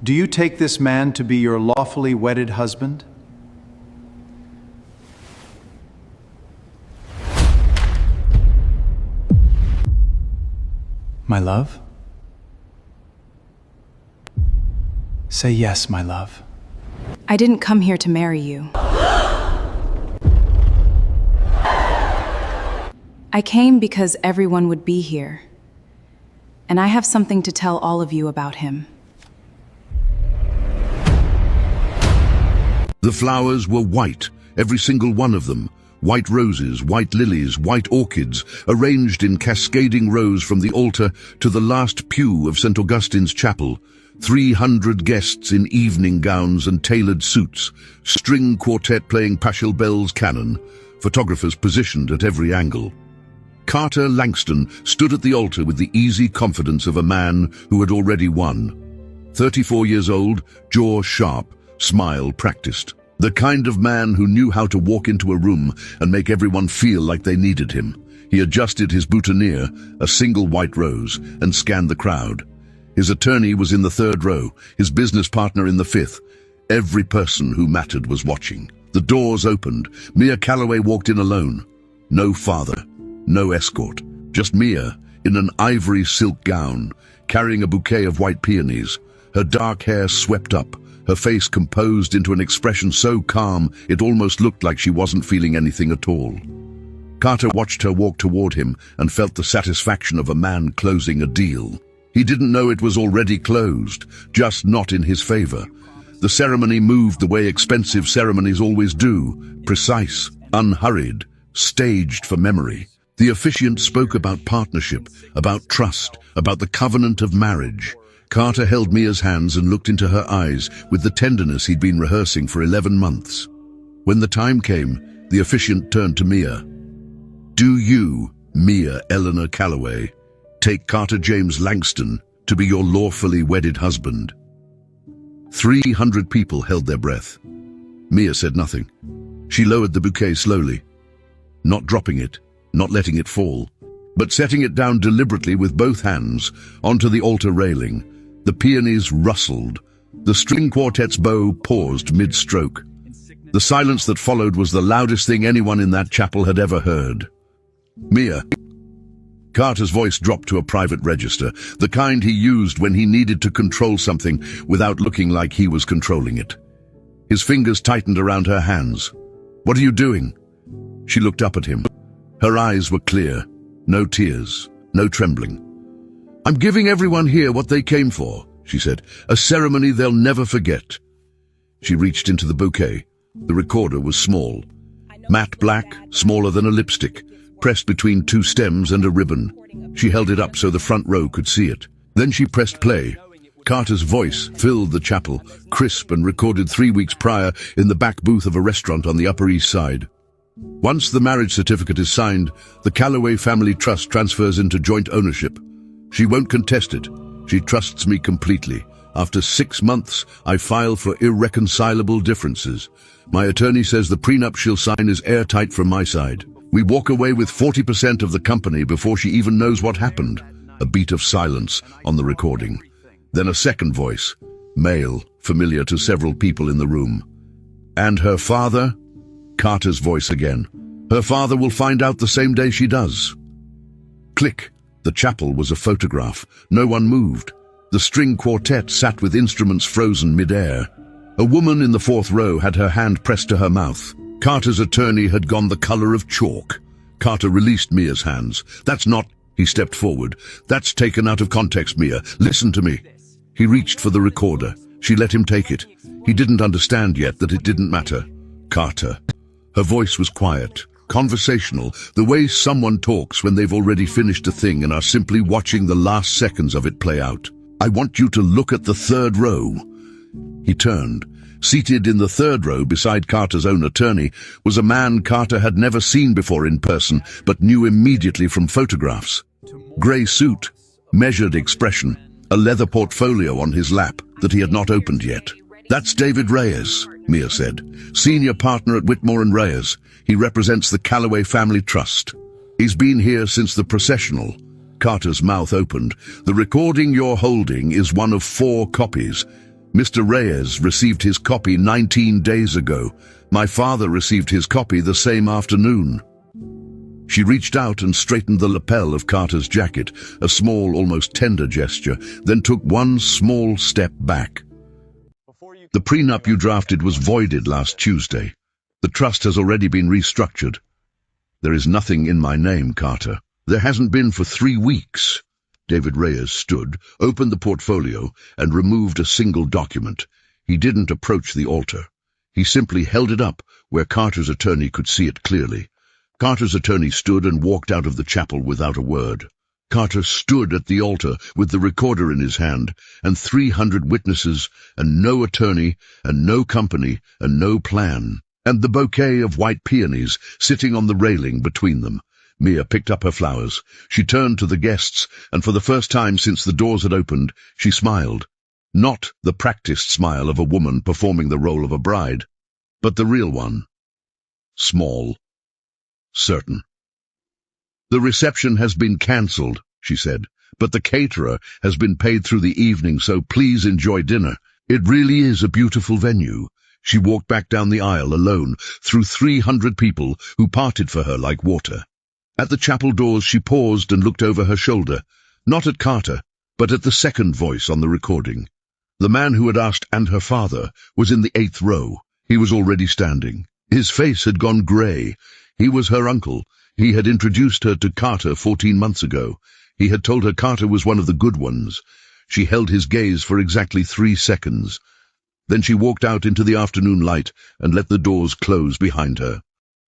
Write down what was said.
Do you take this man to be your lawfully wedded husband? My love? Say yes, my love. I didn't come here to marry you. I came because everyone would be here. And I have something to tell all of you about him. The flowers were white, every single one of them. White roses, white lilies, white orchids, arranged in cascading rows from the altar to the last pew of St. Augustine's chapel. 300 guests in evening gowns and tailored suits, string quartet playing Pachelbel's canon, photographers positioned at every angle. Carter Langston stood at the altar with the easy confidence of a man who had already won. 34 years old, jaw sharp, smile practiced. The kind of man who knew how to walk into a room and make everyone feel like they needed him. He adjusted his boutonniere, a single white rose, and scanned the crowd. His attorney was in the third row, his business partner in the fifth. Every person who mattered was watching. The doors opened. Mia Calloway walked in alone. No father, no escort. Just Mia, in an ivory silk gown, carrying a bouquet of white peonies. Her dark hair swept up, her face composed into an expression so calm it almost looked like she wasn't feeling anything at all. Carter watched her walk toward him and felt the satisfaction of a man closing a deal. He didn't know it was already closed, just not in his favor. The ceremony moved the way expensive ceremonies always do, precise, unhurried, staged for memory. The officiant spoke about partnership, about trust, about the covenant of marriage. Carter held Mia's hands and looked into her eyes with the tenderness he'd been rehearsing for 11 months. When the time came, the officiant turned to Mia. Do you, Mia Eleanor Calloway, take Carter James Langston to be your lawfully wedded husband? 300 people held their breath. Mia said nothing. She lowered the bouquet slowly, not dropping it, not letting it fall, but setting it down deliberately with both hands onto the altar railing. The peonies rustled. The string quartet's bow paused mid-stroke. The silence that followed was the loudest thing anyone in that chapel had ever heard. Mia. Carter's voice dropped to a private register, the kind he used when he needed to control something without looking like he was controlling it. His fingers tightened around her hands. What are you doing? She looked up at him. Her eyes were clear. No tears, no trembling. I'm giving everyone here what they came for, she said. A ceremony they'll never forget. She reached into the bouquet. The recorder was small. Matte black, smaller than a lipstick, pressed between two stems and a ribbon. She held it up so the front row could see it. Then she pressed play. Carter's voice filled the chapel, crisp and recorded 3 weeks prior in the back booth of a restaurant on the Upper East Side. Once the marriage certificate is signed, the Calloway Family Trust transfers into joint ownership. She won't contest it. She trusts me completely. After 6 months, I file for irreconcilable differences. My attorney says the prenup she'll sign is airtight from my side. We walk away with 40% of the company before she even knows what happened. A beat of silence on the recording. Then a second voice, male, familiar to several people in the room. And her father? Carter's voice again. Her father will find out the same day she does. Click. The chapel was a photograph. No one moved. The string quartet sat with instruments frozen mid-air. A woman in the fourth row had her hand pressed to her mouth. Carter's attorney had gone the color of chalk. Carter released Mia's hands. That's not... He stepped forward. That's taken out of context, Mia. Listen to me. He reached for the recorder. She let him take it. He didn't understand yet that it didn't matter. Carter. Her voice was quiet, conversational, the way someone talks when they've already finished a thing and are simply watching the last seconds of it play out. I want you to look at the third row. He turned. Seated in the third row beside Carter's own attorney was a man Carter had never seen before in person, but knew immediately from photographs. Grey suit, measured expression, a leather portfolio on his lap that he had not opened yet. That's David Reyes, Mia said, senior partner at Whitmore & Reyes. He represents the Calloway Family Trust. He's been here since the processional. Carter's mouth opened. The recording you're holding is one of 4 copies. Mr. Reyes received his copy 19 days ago. My father received his copy the same afternoon. She reached out and straightened the lapel of Carter's jacket, a small, almost tender gesture, then took one small step back. The prenup you drafted was voided last Tuesday. The trust has already been restructured. There is nothing in my name, Carter. There hasn't been for 3 weeks. David Reyes stood, opened the portfolio, and removed a single document. He didn't approach the altar. He simply held it up where Carter's attorney could see it clearly. Carter's attorney stood and walked out of the chapel without a word. Carter stood at the altar with the recorder in his hand, and 300 witnesses, and no attorney, and no company, and no plan, and the bouquet of white peonies sitting on the railing between them. Mia picked up her flowers. She turned to the guests, and for the first time since the doors had opened, she smiled. Not the practiced smile of a woman performing the role of a bride, but the real one. Small. Certain. The reception has been cancelled, she said, but the caterer has been paid through the evening, so please enjoy dinner. It really is a beautiful venue. She walked back down the aisle alone, through 300 people who parted for her like water. At the chapel doors she paused and looked over her shoulder, not at Carter, but at the second voice on the recording. The man who had asked "and her father" was in the 8th row. He was already standing. His face had gone grey. He was her uncle. He had introduced her to Carter 14 months ago. He had told her Carter was one of the good ones. She held his gaze for exactly 3 seconds. Then she walked out into the afternoon light and let the doors close behind her.